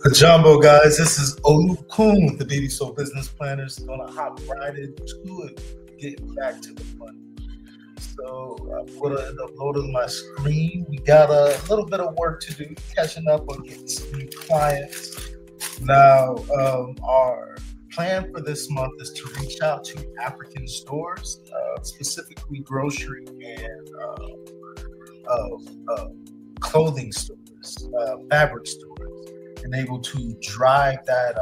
The Jumbo guys, this is Olukun with the Baby Soul Business Planners. Gonna hop right into it, getting back to the money. So I'm gonna end up loading my screen. We got a little bit of work to do, catching up on getting some new clients. Now, our plan for this month is to reach out to African stores, specifically grocery and clothing stores, fabric stores, and able to drive that,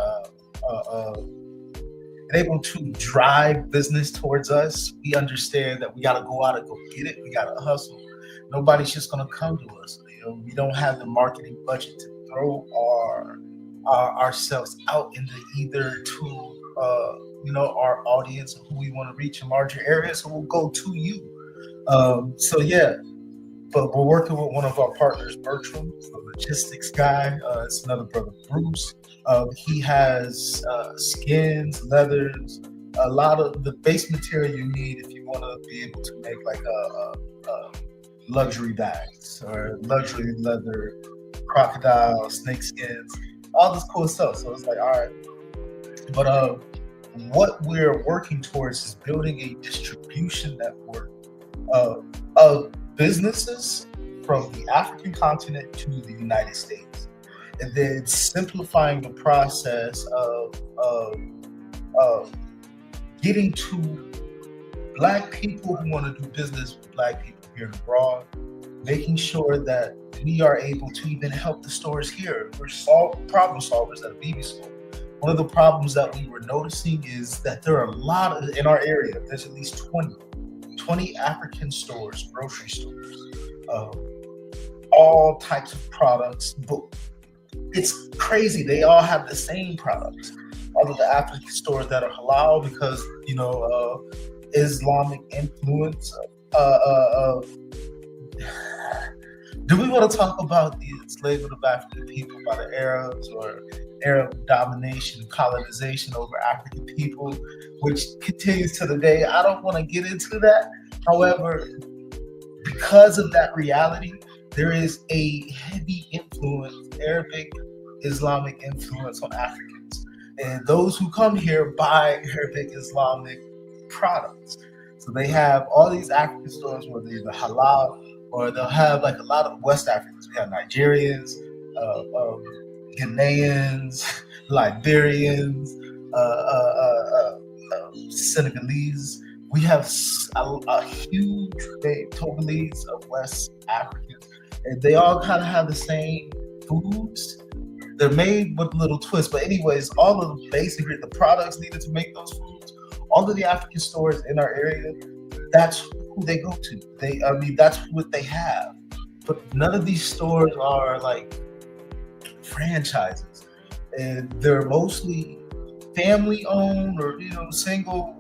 and able to drive business towards us. We understand that we got to go out and go get it. We got to hustle. Nobody's just gonna come to us. We don't have the marketing budget to throw ourselves out into either to our audience who we want to reach in larger areas. So we'll go to you. So yeah, but we're working with one of our partners, Bertram, the logistics guy. It's another brother, Bruce. He has skins, leathers, a lot of the base material you need if you want to be able to make like a luxury bags or luxury leather, crocodile, snake skins, all this cool stuff. So it's like, all right. But what we're working towards is building a distribution network of businesses from the African continent to the United States, and then simplifying the process of getting to Black people who want to do business with Black people here and abroad, making sure that we are able to even help the stores here. We're problem solvers at BB School. One of the problems that we were noticing is that there are a lot of, in our area, there's at least 20 African stores, grocery stores, all types of products, but it's crazy. They all have the same products. All of the African stores that are halal because, Islamic influence. Do we want to talk about the enslavement of African people by the Arabs or Arab domination and colonization over African people, which continues to the day? I don't want to get into that. However, because of that reality, there is a heavy influence, Arabic, Islamic influence on Africans. And those who come here buy Arabic, Islamic products. So they have all these African stores where they're either halal or they'll have like a lot of West Africans. We have Nigerians, Ghanaians, Liberians, Senegalese. We have a huge Togolese of West Africans, and they all kind of have the same foods. They're made with little twists, but anyways, all of the basic the products needed to make those foods, all of the African stores in our area, that's who they go to. That's what they have. But none of these stores are like franchises, and they're mostly family owned or single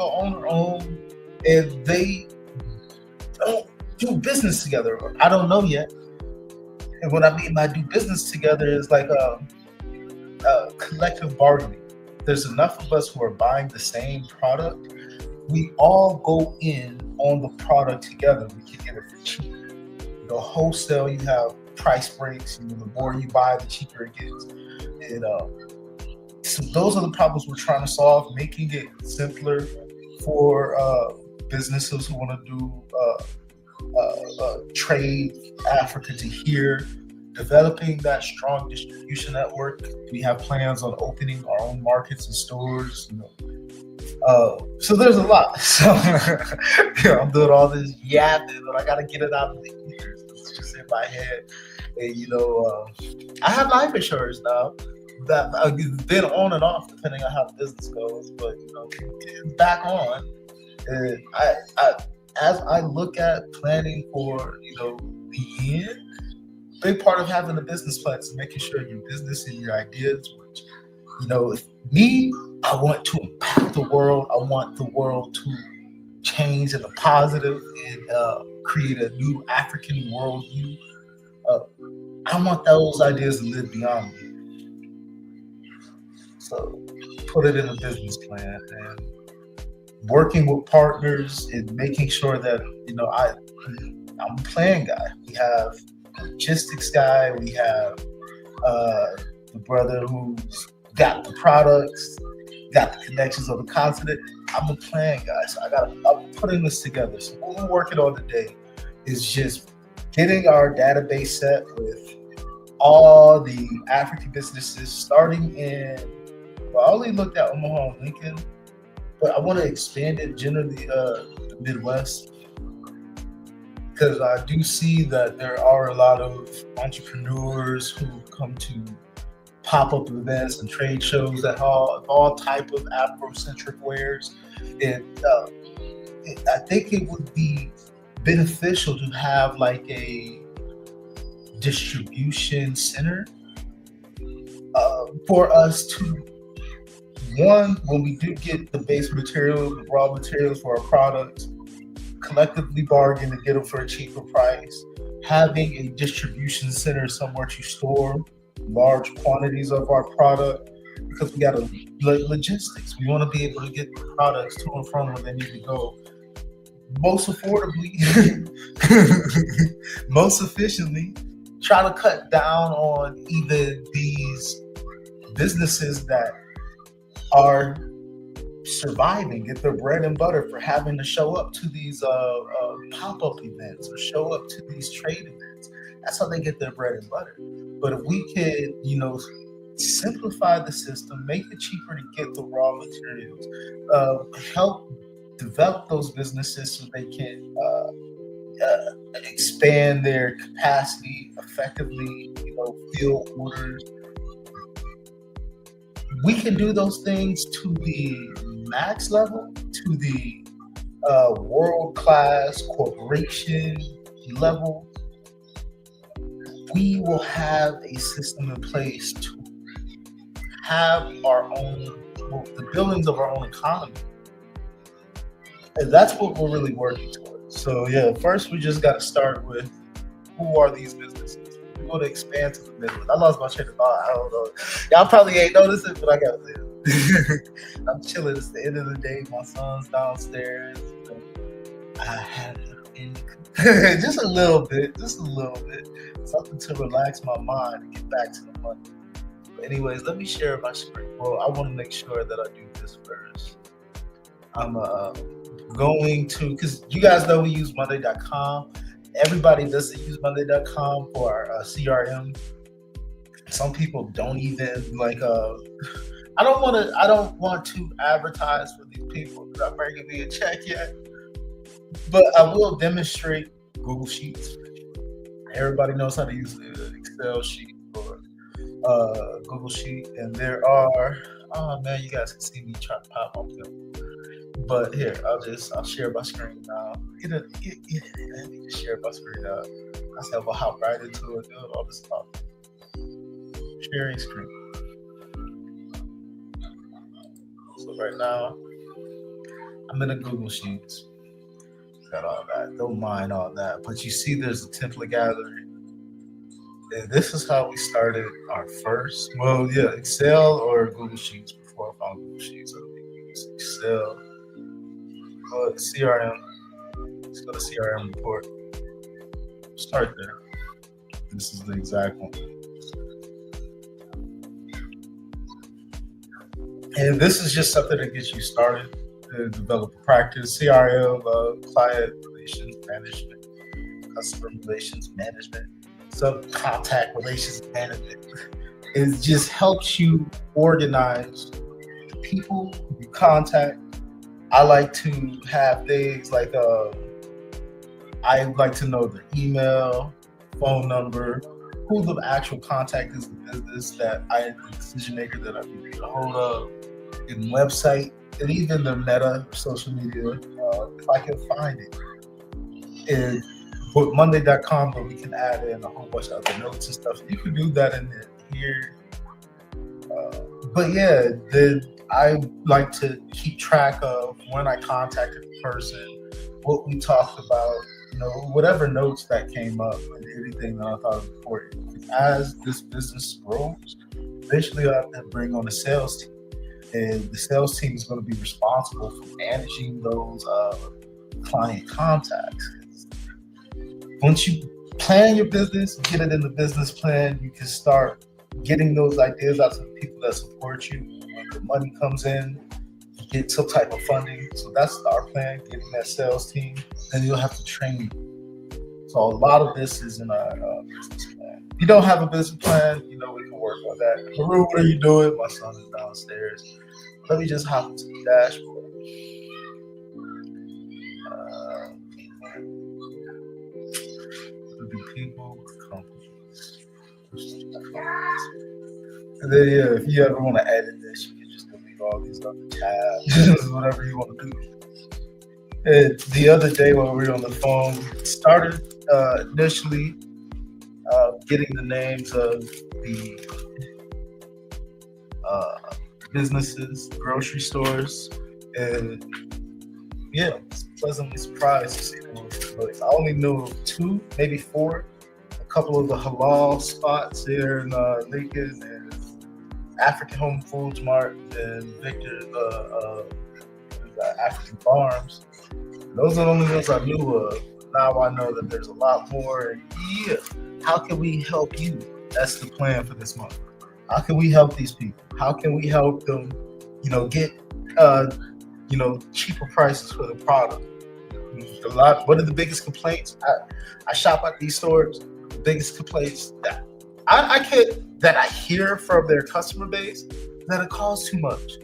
owner owned, and they don't do business together. I don't know yet. And what I mean by do business together is like collective bargaining. There's enough of us who are buying the same product. We all go in on the product together. We can get it for cheap. Wholesale, you have price breaks. The more you buy, the cheaper it gets. And so those are the problems we're trying to solve, making it simpler for businesses who want to do trade Africa to here, developing that strong distribution network. We have plans on opening our own markets and stores. So there's a lot. So I'm doing all this yapping, but I got to get it out of the ethers. It's just in my head. And I have life insurance now. That it's been on and off depending on how the business goes, but it's back on. And as I look at planning for the end, big part of having a business plan is making sure your business and your ideas, which me, I want to impact the world. I want the world to change in a positive and create a new African worldview. I want those ideas to live beyond me. So put it in a business plan and working with partners and making sure that, I'm a plan guy. We have a logistics guy. We have the brother who's got the products, got the connections on the continent. I'm a plan guy, so I'm putting this together. So what we're working on today is just getting our database set with all the African businesses starting in. Well, I only looked at Omaha and Lincoln, but I want to expand it generally the Midwest, because I do see that there are a lot of entrepreneurs who come to pop-up events and trade shows that have all type of Afrocentric wares, and I think it would be beneficial to have like a distribution center for us to, one, when we do get the base material, the raw materials for our products, collectively bargain to get them for a cheaper price, having a distribution center somewhere to store large quantities of our product, because we got to logistics. We want to be able to get the products to and from where they need to go most affordably, most efficiently. Try to cut down on even these businesses that are surviving, get their bread and butter for having to show up to these pop-up events or show up to these trade events. That's how they get their bread and butter. But if we could, simplify the system, make it cheaper to get the raw materials, help develop those businesses so they can expand their capacity effectively, fill orders. We can do those things to the max level, to the world-class corporation level. We will have a system in place to have our own, the buildings of our own economy. And that's what we're really working towards. So yeah, first we just got to start with, who are these businesses? We're going to expand to the Midwest. I lost my train of thought. I don't know. Y'all probably ain't noticed it, but I got to live. I'm chilling. It's the end of the day. My son's downstairs. I had just a little bit. Something to relax my mind and get back to the money. But anyways, let me share my screen. Well, I want to make sure that I do this first. I'm going to, because you guys know we use Monday.com. Everybody doesn't use Monday.com for our CRM. Some people don't even I don't want to advertise for these people. They're not bringing me a check yet, but I will demonstrate Google Sheets. Everybody knows how to use the Excel sheet or Google Sheet, and there are. Oh man, you guys can see me try to pop up them. But here, I'll share my screen now. Let me just share my screen now. I said I'll hop right into it, doing all this stuff. Sharing screen. So right now, I'm in a Google Sheets. Got all that. Don't mind all that. But you see there's a template gallery. And this is how we started our first, Excel or Google Sheets before I found Google Sheets. I think we use Excel. But CRM. Let's go to CRM report. Start there. This is the exact one. And this is just something that gets you started to develop a practice. CRM, client relations management, customer relations management, contact relations management. It just helps you organize the people you contact. I like to have things like I like to know their email, phone number, who the actual contact is in the business that I am the decision maker that I need to get a hold of, and website, and even the meta social media, if I can find it. And with Monday.com, but we can add in a whole bunch of other notes and stuff. You can do that in here. But yeah, I like to keep track of when I contacted the person, what we talked about, whatever notes that came up, and anything that I thought was important. As this business grows, eventually I have to bring on a sales team. And the sales team is going to be responsible for managing those client contacts. Once you plan your business, get it in the business plan, you can start getting those ideas out to the people that support you. When the money comes in, you get some type of funding. So that's our plan, getting that sales team. Then you'll have to train. So a lot of this is in our business plan. If you don't have a business plan, we can work on that. Haru, what are you doing? My son is downstairs. Let me just hop into the dashboard. People, companies. And then if you ever want to edit this, you can just delete all these other tabs, whatever you want to do. And the other day when we were on the phone, we started initially getting the names of the businesses, grocery stores, and I was pleasantly surprised to see them. I only knew of 2, maybe 4. A couple of the halal spots here in Lincoln, and African Home Foods Mart, and Victor, the African Farms. Those are the only ones I knew of. Now I know that there's a lot more. How can we help you? That's the plan for this month. How can we help these people? How can we help them, get cheaper prices for the product? One of the biggest complaints, I shop at these stores. The biggest complaints that I hear from their customer base, that it costs too much.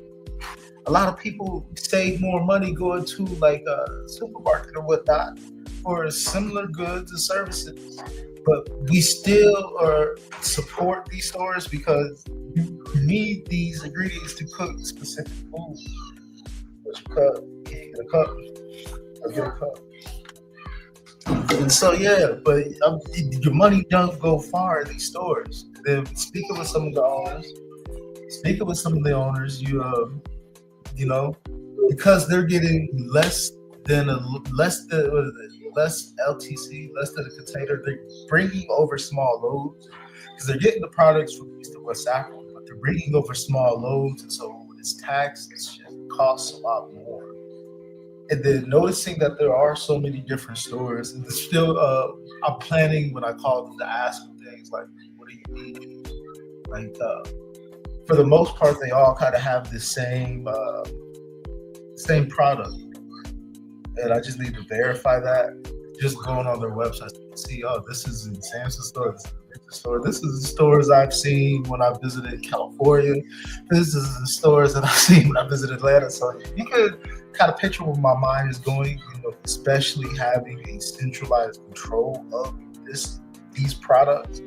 A lot of people save more money going to like a supermarket or whatnot for similar goods and services, but we still support these stores because you need these ingredients to cook specific food. What you cut, you get a cup. Get a cup. And so but your money don't go far in these stores. Then speaking with some of the owners, because they're getting less LTC, less than a container, they're bringing over small loads because they're getting the products from East and West Africa, but they're bringing over small loads, and so when it's taxed, it costs a lot more. And then noticing that there are so many different stores, and still, I'm planning when I call them to ask them things like, "What do you need?" Like, for the most part, they all kind of have the same product, and I just need to verify that. Just going on their website to see, this is in Samson's store. This is the stores I've seen when I visited California. This is the stores that I've seen when I visited Atlanta. So you can kind of picture where my mind is going, especially having a centralized control of these products.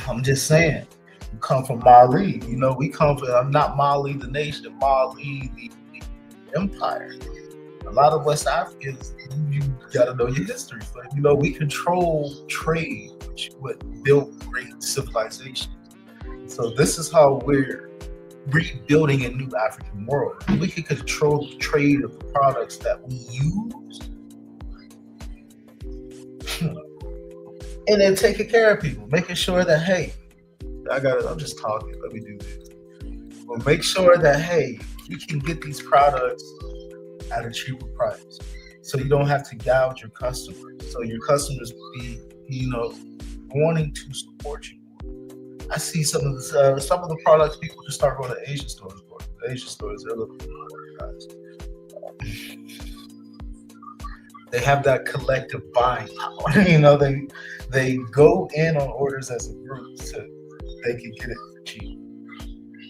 I'm just saying, we come from Mali. I'm not Mali the nation, Mali the empire. A lot of West Africans, you got to know your history. But, we control trade, which built great civilizations. So this is how we're rebuilding a new African world. We can control the trade of the products that we use, and then taking care of people, making sure that, hey, I'm just talking, let me do this. We'll make sure that, hey, we can get these products at a cheaper price, so you don't have to gouge your customers. So your customers will be, wanting to support you. I see some of the products people just start going to Asian stores for. The Asian stores, they're looking for guys. They have that collective buying power. They go in on orders as a group so they can get it for cheap.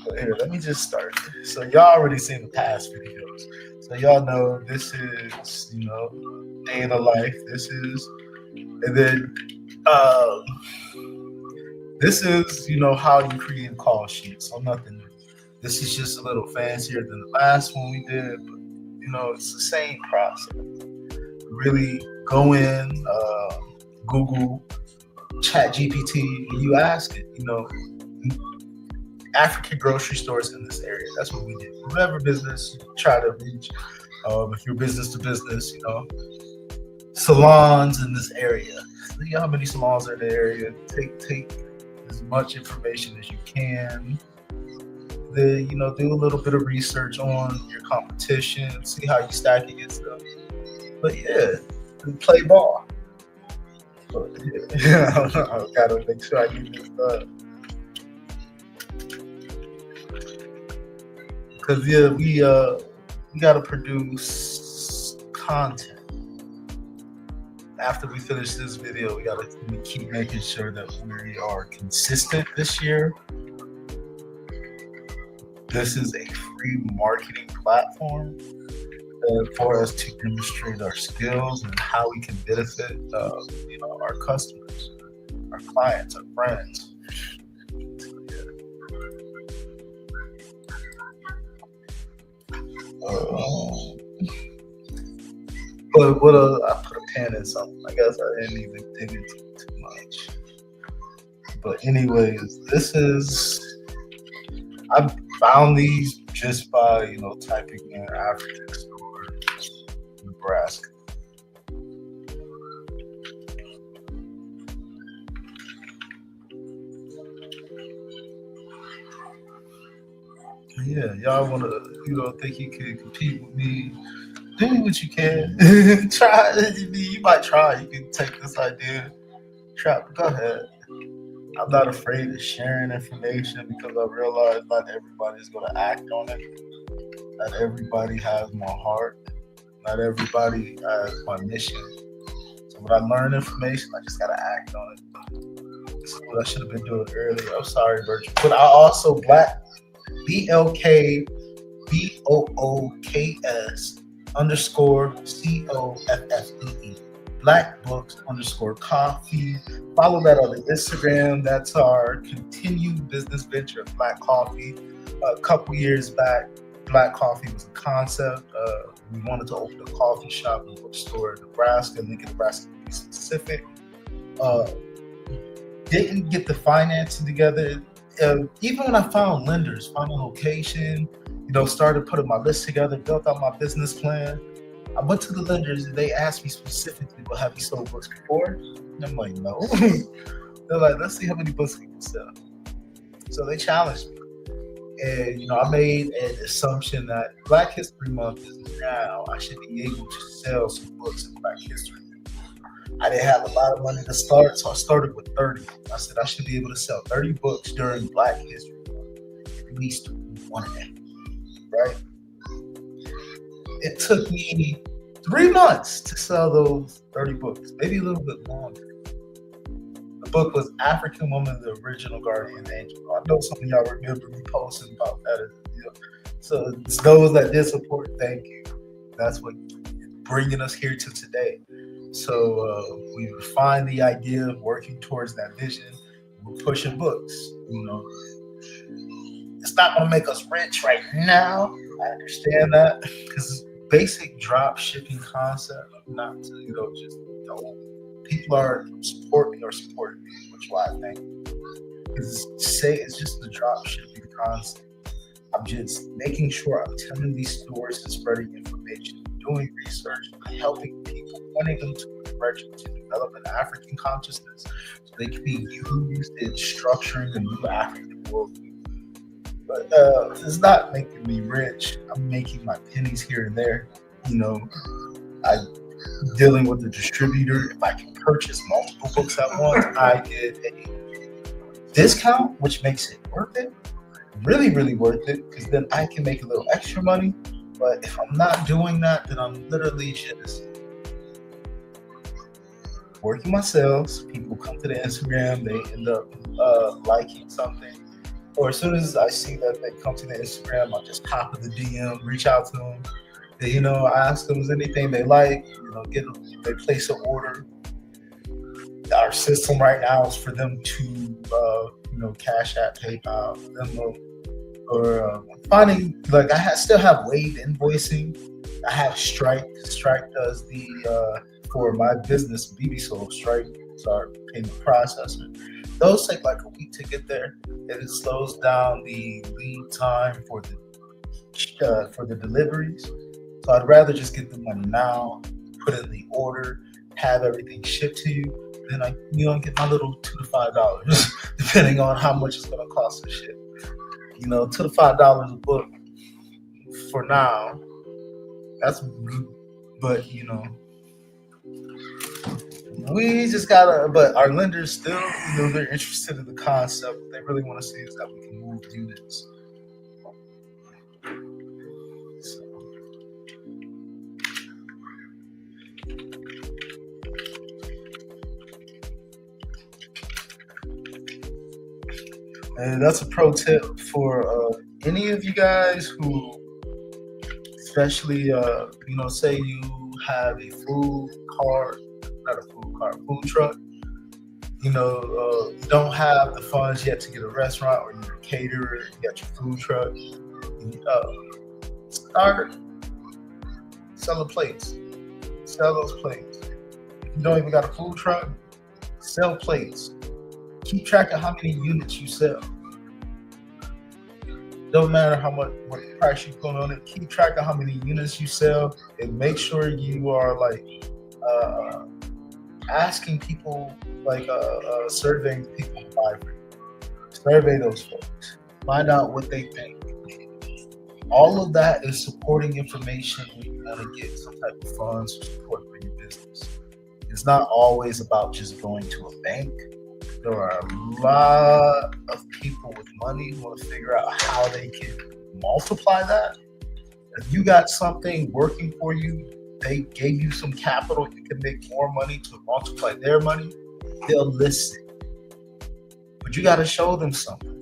But here, let me just start. So y'all already seen the past videos. So y'all know this is, day in the life. This is, and then this is, how you create a call sheet. So nothing new. This is just a little fancier than the last one we did, but it's the same process. Really go in, Google, Chat GPT, and you ask it, African grocery stores in this area. That's what we did. Whatever business you try to reach, if you're business to business, salons in this area. See how many salons are in the area. Take as much information as you can. Then, do a little bit of research on your competition, see how you stack against them. But play ball. but yeah, I gotta make sure I get this done. Because yeah, we gotta produce content. After we finish this video, we keep making sure that we are consistent this year. This is a free marketing platform for us to demonstrate our skills and how we can benefit, our customers, our clients, our friends. But I put a pen in something. I guess I didn't even dig into it too much. But anyways, I found these just by typing in African store Nebraska. Yeah, y'all wanna think you can compete with me? Do what you can. Try. You might try. You can take this idea. Try. Go ahead. I'm not afraid of sharing information because I realize not everybody's going to act on it. Not everybody has my heart. Not everybody has my mission. So when I learn information, I just got to act on it. This is what I should have been doing earlier. I'm sorry, Virgil. But I also BLKBOOKS _COFFEE. Black Books _coffee. Follow that on the Instagram. That's our continued business venture of Black Coffee. A couple years back, Black Coffee was a concept. We wanted to open a coffee shop and bookstore in Nebraska, Lincoln, Nebraska to be specific. Didn't get the financing together. Even when I found lenders, found a location, started putting my list together, built out my business plan. I went to the lenders and they asked me specifically, well, have you sold books before? And I'm like, no. They're like, let's see how many books we can sell. So they challenged me. And, I made an assumption that Black History Month is now. I should be able to sell some books in Black History. I didn't have a lot of money to start, so I started with 30. I said I should be able to sell 30 books during Black History Month, at least one a day, right? It took me 3 months to sell those 30 books, maybe a little bit longer. The book was African Woman, the Original Guardian Angel. I know some of y'all remember me posting about that. So it's those that did support, thank you. That's what bringing us here to today. So we refined the idea of working towards that vision. We're pushing books. It's not going to make us rich right now. I understand that because basic drop shipping concept, not to just people are supporting me, which why I think it's just the drop shipping concept. I'm just making sure I'm telling these stories and spreading information, doing research, helping people, pointing them to a direction to develop an African consciousness so they can be used in structuring a new African worldview. But it's not making me rich. I'm making my pennies here and there. I'm dealing with the distributor. If I can purchase multiple books at once, I get a discount, which makes it worth it. Really, really worth it, because then I can make a little extra money. But if I'm not doing that, then I'm literally just working my sales. People come to the Instagram, they end up liking something. Or as soon as I see that they come to the Instagram, I'll just pop in the DM, reach out to them. And, I ask them, is anything they like, they place an order. Our system right now is for them to, Cash App, PayPal, Venmo, or finding, like still have Wave invoicing. I have Stripe. Stripe does the, for my business, BB Soul, Stripe is our payment processor. Those take like a week to get there, and it slows down the lead time for the deliveries. So I'd rather just get the money now, put in the order, have everything shipped to you, then I get my little $2 to $5, depending on how much it's going to cost to ship. $2 to $5 a book for now. That's, but We just gotta, but our lenders still, they're interested in the concept. What they really want to see is that we can move units. So, and that's a pro tip for any of you guys who, especially, say you have a food cart, not a food cart, food truck. You don't have the funds yet to get a restaurant, or you're a caterer, you got your food truck. Start selling plates. Sell those plates. If you don't even got a food truck, sell plates. Keep track of how many units you sell. Don't matter what price you put on it. Keep track of how many units you sell, and make sure you are asking people, surveying people who buy for you. Survey those folks. Find out what they think. All of that is supporting information when you want to get some type of funds or support for your business. It's not always about just going to a bank. There are a lot of people with money who want to figure out how they can multiply that. If you got something working for you, they gave you some capital, you can make more money to multiply their money, they'll listen. But you got to show them something.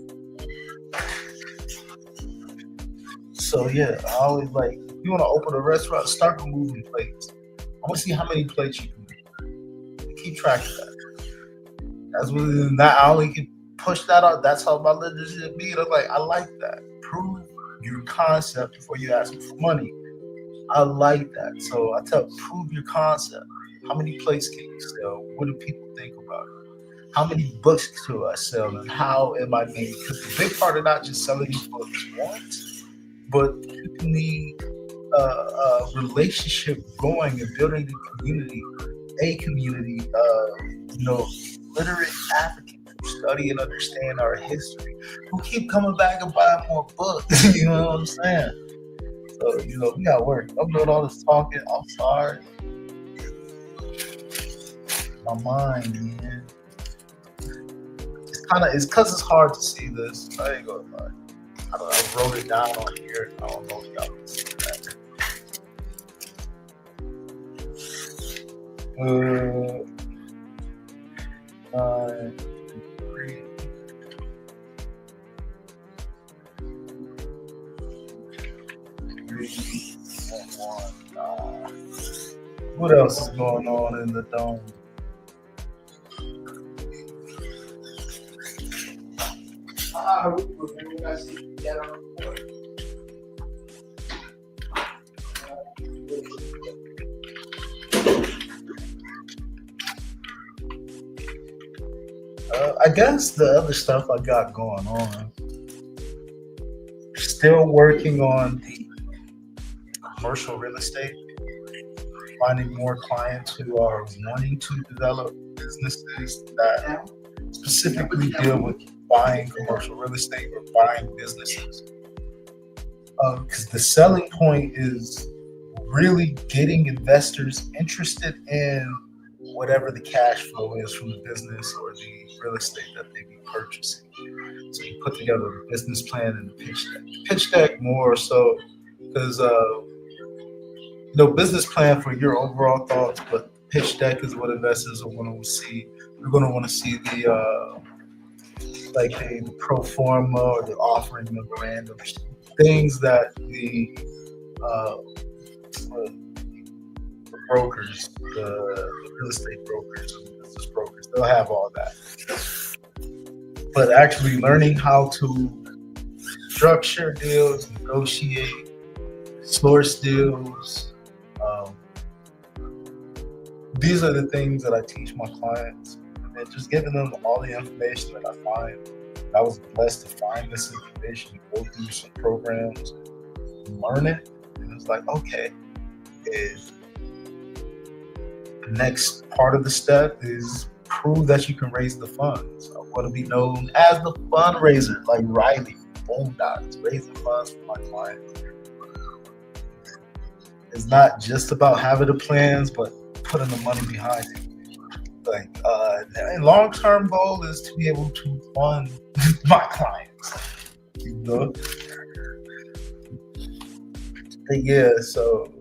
So yeah, I always if you want to open a restaurant, start removing plates. I want to see how many plates you can make. Keep track of that. That's what I only can push that out. That's how my leadership be. I like that. Prove your concept before you ask me for money. I like that. So I prove your concept. How many plates can you sell? What do people think about it? How many books do I sell, and how am I making? Because the big part of not just selling these books once, but keeping the relationship going and building a community, literate Africans who study and understand our history, who keep coming back and buying more books. You know what I'm saying? So, we got work. I'm doing all this talking. I'm sorry. My mind, man. It's because it's hard to see this. I ain't gonna lie. I wrote it down on here. I don't know if y'all can see that. 9, 3. What else is going on in the dome? I guess the other stuff I got going on. Still working on the commercial real estate, finding more clients who are wanting to develop businesses that specifically deal with buying commercial real estate or buying businesses. Because the selling point is really getting investors interested in whatever the cash flow is from the business or the real estate that they be purchasing. So you put together a business plan and a pitch deck. Pitch deck more so because business plan for your overall thoughts, but pitch deck is what investors are going to see. They're going to want to see the pro forma or the offering memorandum, things that the brokers, the real estate brokers, and the business brokers, they'll have all that. But actually learning how to structure deals, negotiate, source deals, these are the things that I teach my clients, and just giving them all the information that I find. I was blessed to find this information, go through some programs, learn it, and it's okay, is the next part of the step is prove that you can raise the funds. I want to be known as the fundraiser, like Riley, Boondocks, raising funds for my clients. It's not just about having the plans, but putting the money behind it. Like, and long-term goal is to be able to fund my clients. You know? But yeah, so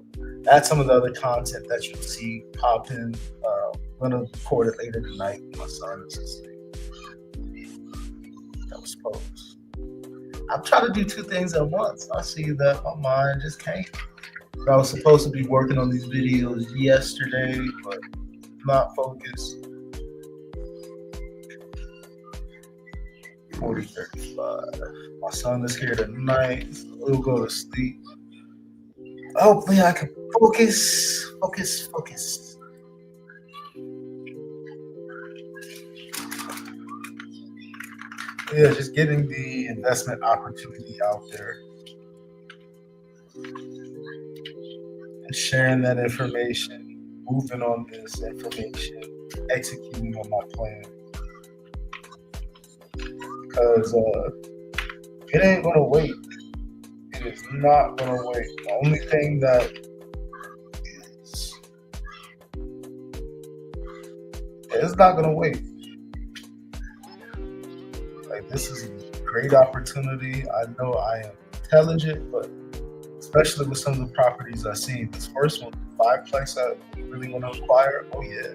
that's some of the other content that you'll see pop in. I'm gonna record it later tonight. My son is asleep. That was supposed. I'm trying to do two things at once. I see that my mind just can't. I was supposed to be working on these videos yesterday, but not focused. 40:35. My son is here tonight. So we'll go to sleep. Hopefully I can focus. Yeah, just getting the investment opportunity out there and sharing that information, moving on this information, executing on my plan. Because it ain't gonna wait. It is not gonna wait. The only thing that is, it's not gonna wait. Like, this is a great opportunity. I know I am intelligent, but especially with some of the properties I've seen. This first one, the 5-plex that we really want to acquire. Oh yeah,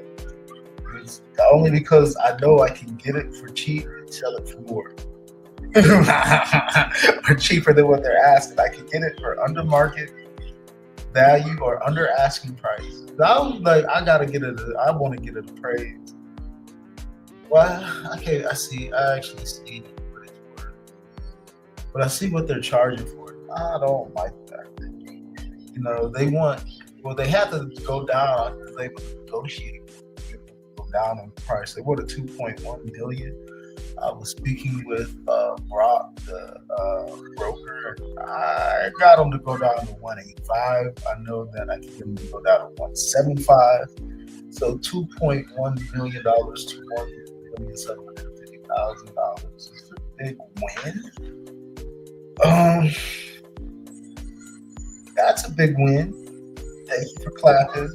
it's only because I know I can get it for cheap and sell it for more. Or cheaper than what they're asking. I can get it for under market value or under asking price. I was like, I want to get it appraised. Well, okay, I actually see what it's worth. But I see what they're charging for it. I don't like that. You know, they have to go down because they would negotiate, go down in price. They were at $2.1 billion. I was speaking with Brock, the broker. I got him to go down to 185. I know that I can get him to go down to 175. So $2.1 million to $1,750,000 is a big win. That's a big win. Thank you for clapping.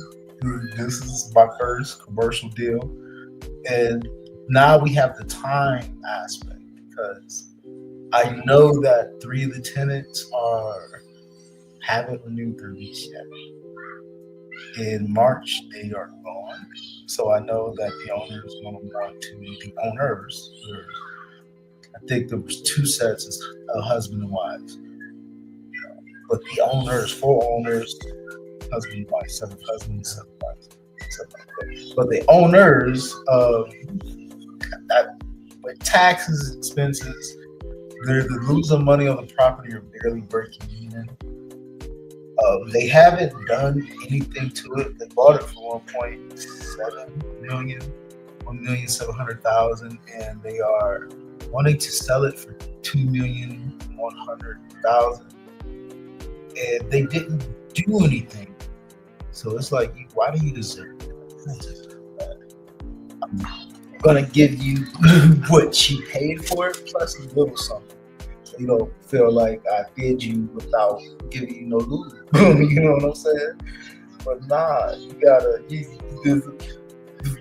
This is my first commercial deal, and now we have the time aspect because I know that 3 of the tenants haven't renewed their lease yet. In March, they are gone. So I know that the owners going to want to, the owners, I think there was 2 sets of husband and wives. But the owners, 4 owners, husband and wife, 7 husbands, 7 wives, something like that. But the owners, with taxes, expenses, they're losing money on the property or barely breaking even. They haven't done anything to it. They bought it for $1.7 million, $1,700,000, and they are wanting to sell it for $2,100,000. And they didn't do anything. So it's like, why do you deserve it? I'm gonna give you what you paid for it, plus a little something. So you don't feel like I did you without giving you no loot. You know what I'm saying? But nah, you gotta.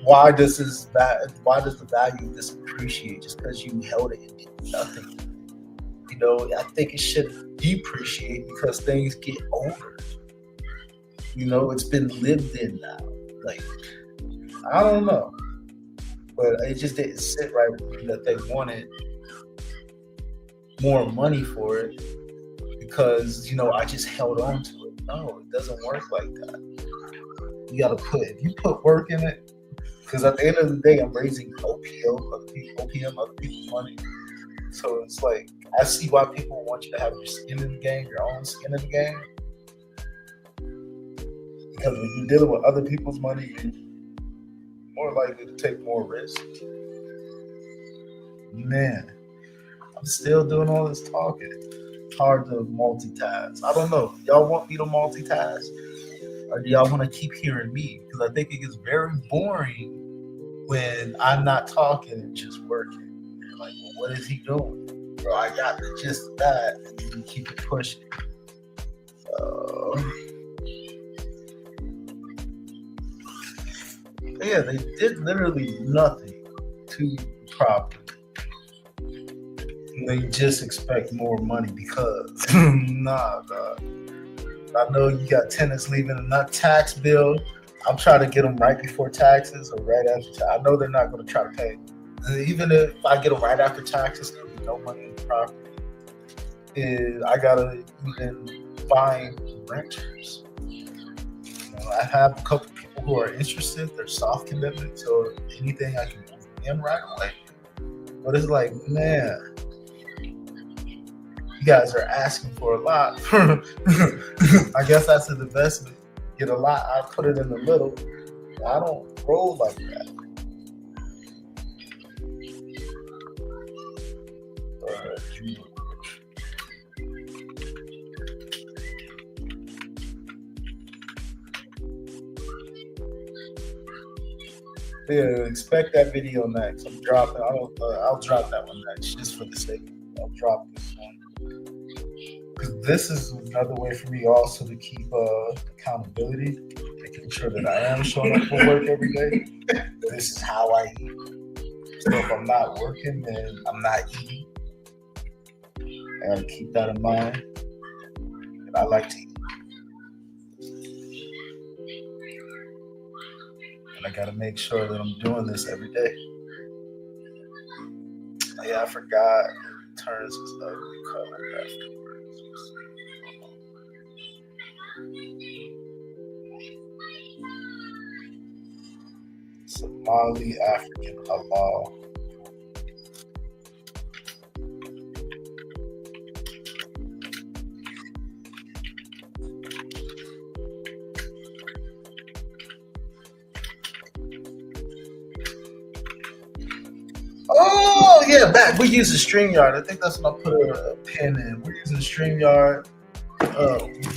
Why does the value of this appreciate just because you held it and did nothing? You know, I think it should depreciate because things get older. You know, it's been lived in now. Like, I don't know, but it just didn't sit right with me that they wanted more money for it because, you know, I just held on to it. No, it doesn't work like that. You gotta if you put work in it, because at the end of the day, I'm raising OPM, other people's money. So it's like, I see why people want you to have your skin in the game, your own skin in the game. Because when you're dealing with other people's money, you're more likely to take more risk. Man, I'm still doing all this talking. It's hard to multitask. I don't know. Y'all want me to multitask? Or do y'all want to keep hearing me? Because I think it gets very boring when I'm not talking and just working. You're like, well, what is he doing? Bro, I got the gist of that. And you keep it pushing. Yeah, they did literally nothing to the property. And they just expect more money because nah, dog. I know you got tenants leaving a nut tax bill. I'm trying to get them right before taxes or right after. I know they're not going to try to pay. And even if I get them right after taxes, there'll be no money in the property. I gotta even find renters. I have a couple people who are interested. They're soft commitments or anything I can move in right away. But it's like, man, you guys are asking for a lot. I guess that's an investment. Get a lot, I put it in the little. I don't roll like that. Yeah, expect that video next. I'm dropping. I'll drop that one next, just for the sake. I'll drop this one because this is another way for me also to keep accountability, making sure that I am showing up for work every day. This is how I eat. So if I'm not working, then I'm not eating. I gotta keep that in mind. And I like to eat. I gotta make sure that I'm doing this every day. Yeah, I forgot. It turns its ugly color afterwards. Somali African halal. Oh yeah, we're using StreamYard. I think that's when I put a pin in. We're using StreamYard.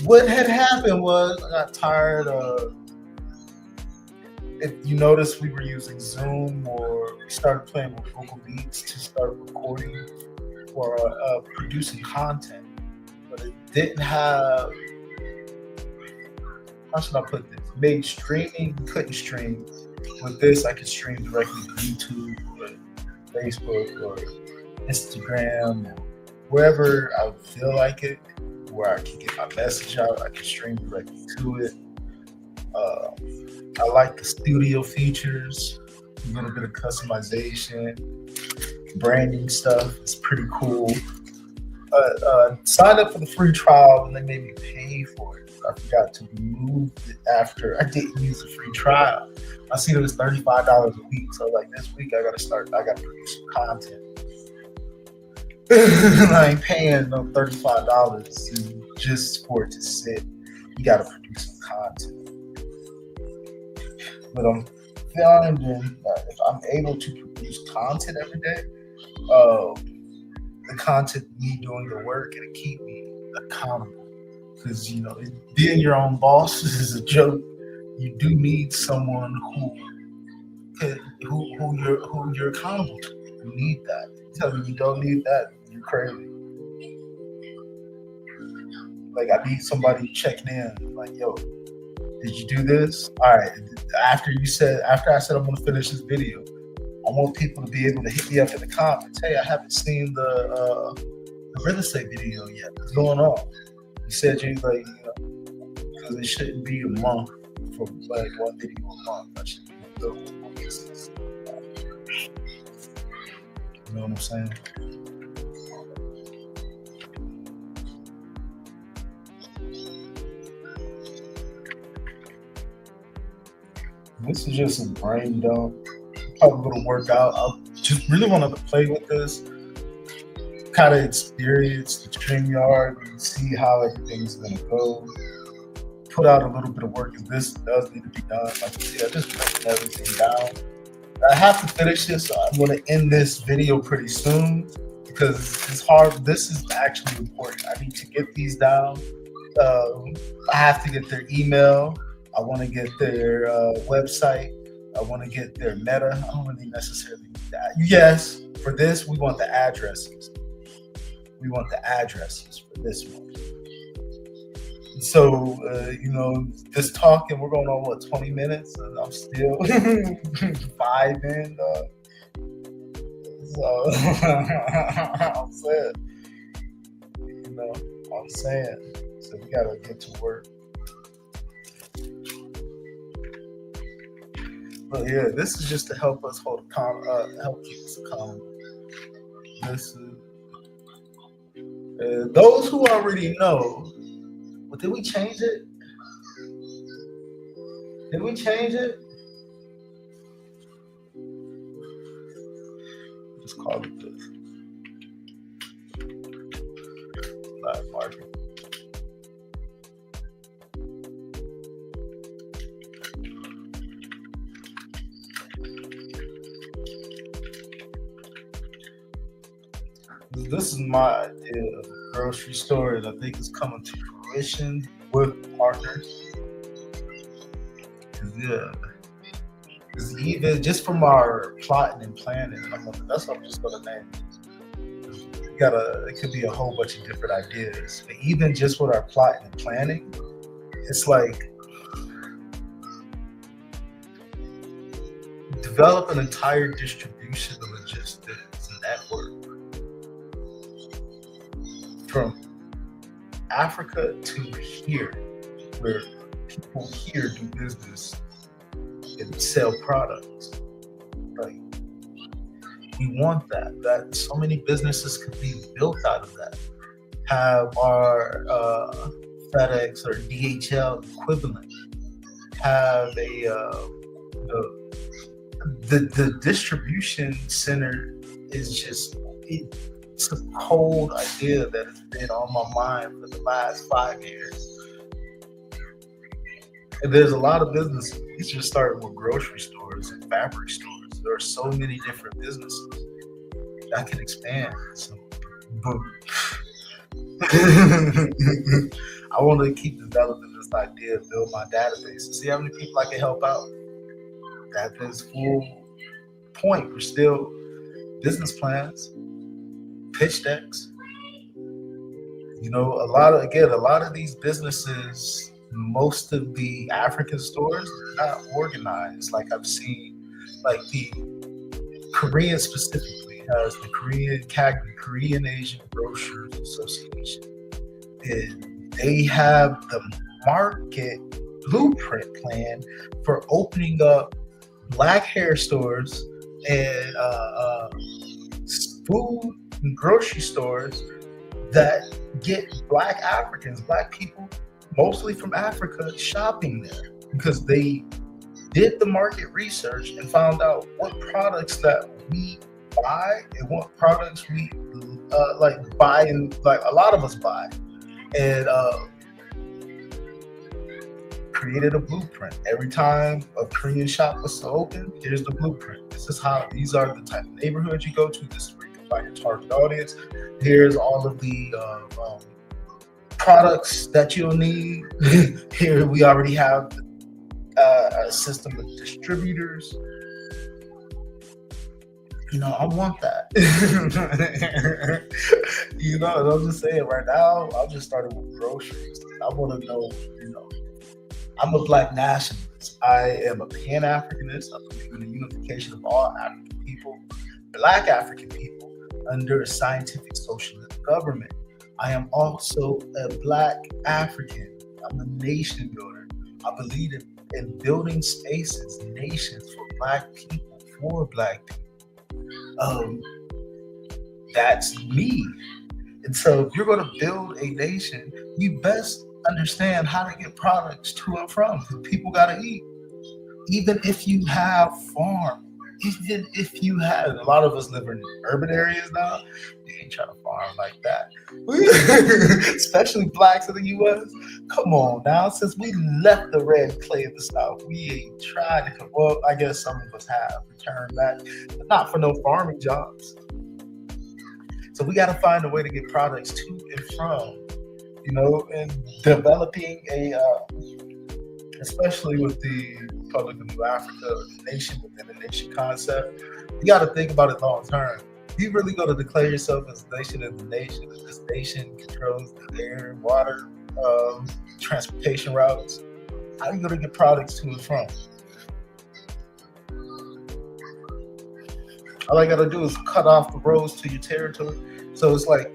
What had happened was I got tired of. If you notice, we were using Zoom or we started playing with Google Beats to start recording or producing content, but it didn't have. How should I put this? Made streaming, couldn't stream. With this, I could stream directly to YouTube or Facebook or Instagram or wherever I would feel like it, where I can get my message out. I can stream directly to it. I like the studio features, a little bit of customization, branding stuff. It's pretty cool. Signed up for the free trial and they made me pay for it. I forgot to remove it after I didn't use the free trial. I seen it was $35 a week, so like this week I gotta produce some content. I ain't paying no $35 just for it to sit. You gotta produce some content. But I'm finding that if I'm able to produce content every day, the content me doing the work, it'll keep me accountable. Because being your own boss is a joke. You do need someone who you're accountable to. You need that. Tell me you don't need that, you're crazy. Like I need somebody checking in. Like, yo, did you do this? All right. After I said I'm gonna finish this video, I want people to be able to hit me up in the comments. Hey, I haven't seen the real estate video yet. What's going on? You said because it shouldn't be a month for like one video a month. I should be those months. You know what I'm saying? This is just a brain dump. Probably going to work out. I just really wanted to play with this, kind of experience the StreamYard and see how everything's going to go. Put out a little bit of work because this does need to be done. Like you see, I just broken everything down. I have to finish this, so I'm going to end this video pretty soon because it's hard. This is actually important. I need to get these down. I have to get their email. I want to get their website. I want to get their meta. I don't really necessarily need that. Yes, for this, we want the addresses. We want the addresses for this one. So, this talking, we're going on what, 20 minutes, and I'm still five in. So, I'm saying, you know, I'm saying, so we gotta get to work. But yeah, this is just to help us help keep us accountable. This is those who already know. Well, did we change it? Did we change it? Just call it this. Black market. This is my idea of a grocery store that I think is coming to fruition with partners. Yeah. Because even just from our plotting and planning, that's what I'm just gonna name. It could be a whole bunch of different ideas. But even just with our plotting and planning, it's like develop an entire distribution and logistics network from Africa to here, where people here do business and sell products. Like, we want that. That so many businesses could be built out of that. Have our FedEx or DHL equivalent. Have the distribution center is just it's a cold idea that has been on my mind for the last 5 years. And there's a lot of businesses. These just started with grocery stores and fabric stores. There are so many different businesses that can expand. So, but I want to keep developing this idea, build my database, and see how many people I can help out. That is full point. We're still business plans, pitch decks. A lot of these businesses, most of the African stores are not organized. Like I've seen, like the Korean specifically has the Korean Asian Grocers Association, and they have the market blueprint plan for opening up Black hair stores and food and grocery stores that get Black Africans, Black people, mostly from Africa, shopping there, because they did the market research and found out what products that we buy and what products we buy, and like a lot of us buy, and created a blueprint. Every time a Korean shop was to open, here's the blueprint. These are the type of neighborhoods you go to. This is where you can find your target audience. Here's all of the products that you'll need. Here we already have a system of distributors. I want that. And I'm just saying right now, I'm just starting with groceries. I want to know, I'm a Black nationalist. I am a Pan-Africanist. I believe in the unification of all African people, Black African people, under a scientific socialist government. I am also a Black African. I'm a nation builder. I believe in building spaces, nations for Black people, for Black people. That's me. And so if you're going to build a nation, you best understand how to get products to and from, because people got to eat. Even if you have farm, even if you have, a lot of us live in urban areas now, we ain't trying to farm like that. Especially Blacks in the U.S. Come on now, since we left the red clay of the South, we ain't tried to, well, I guess some of us have returned back, but not for no farming jobs. So we got to find a way to get products to and from, and developing especially with the Republic of New Africa, the nation within the nation concept, you got to think about it long term. You really going to declare yourself as the nation of the nation? If this nation controls the air, water, transportation routes, how are you going to get products to and from? All I got to do is cut off the roads to your territory. So it's like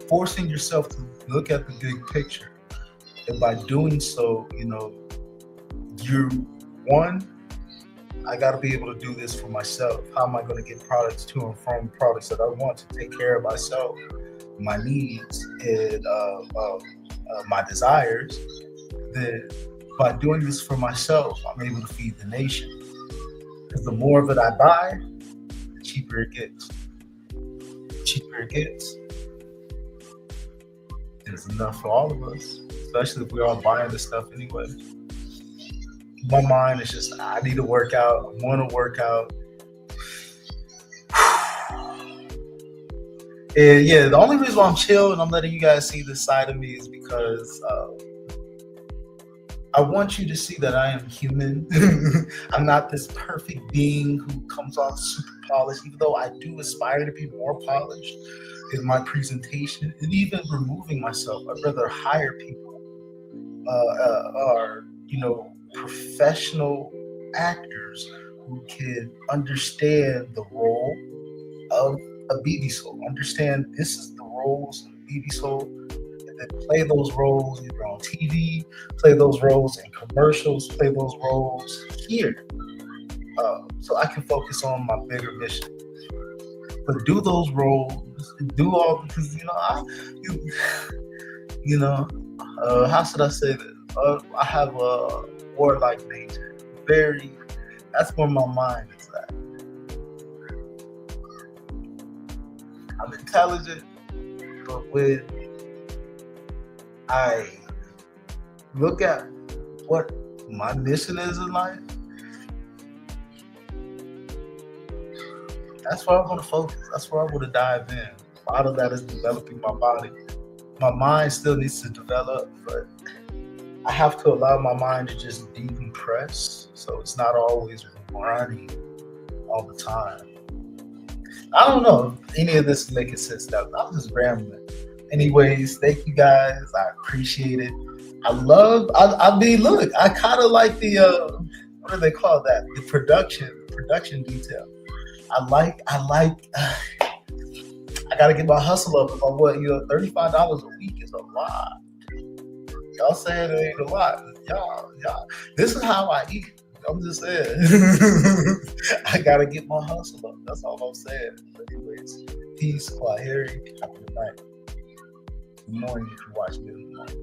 forcing yourself to look at the big picture. And by doing so, you're one, I got to be able to do this for myself. How am I going to get products to and from products that I want to take care of myself, my needs, and my desires? Then by doing this for myself, I'm able to feed the nation. Because the more of it I buy, the cheaper it gets. The cheaper it gets, it's enough for all of us, especially if we're all buying this stuff anyway. My mind is just, I need to work out. I want to work out. And yeah, the only reason why I'm chill and I'm letting you guys see this side of me is because I want you to see that I am human. I'm not this perfect being who comes off super polished, even though I do aspire to be more polished in my presentation and even removing myself. I'd rather hire people or, professional actors who can understand the role of a BB soul, understand this is the roles of BB soul, and then play those roles either on TV, play those roles in commercials, play those roles here, so I can focus on my bigger mission. But do those roles, do all, because how should I say this? I have a warlike nature. That's where my mind is at. I'm intelligent, but when I look at what my mission is in life, that's where I want to focus. That's where I want to dive in. A lot of that is developing my body. My mind still needs to develop, but I have to allow my mind to just decompress, so it's not always running all the time. I don't know if any of this is making sense now. I'm just rambling. Anyways, thank you guys. I appreciate it. Look, I kind of like the, what do they call that? The production detail. I got to get my hustle up. $35 a week is a lot. Y'all saying it ain't a lot. Y'all. This is how I eat. I'm just saying. I gotta get my hustle up. That's all I'm saying. But anyways, peace, Harry. Have a good night. Good morning if you're watching it in the morning.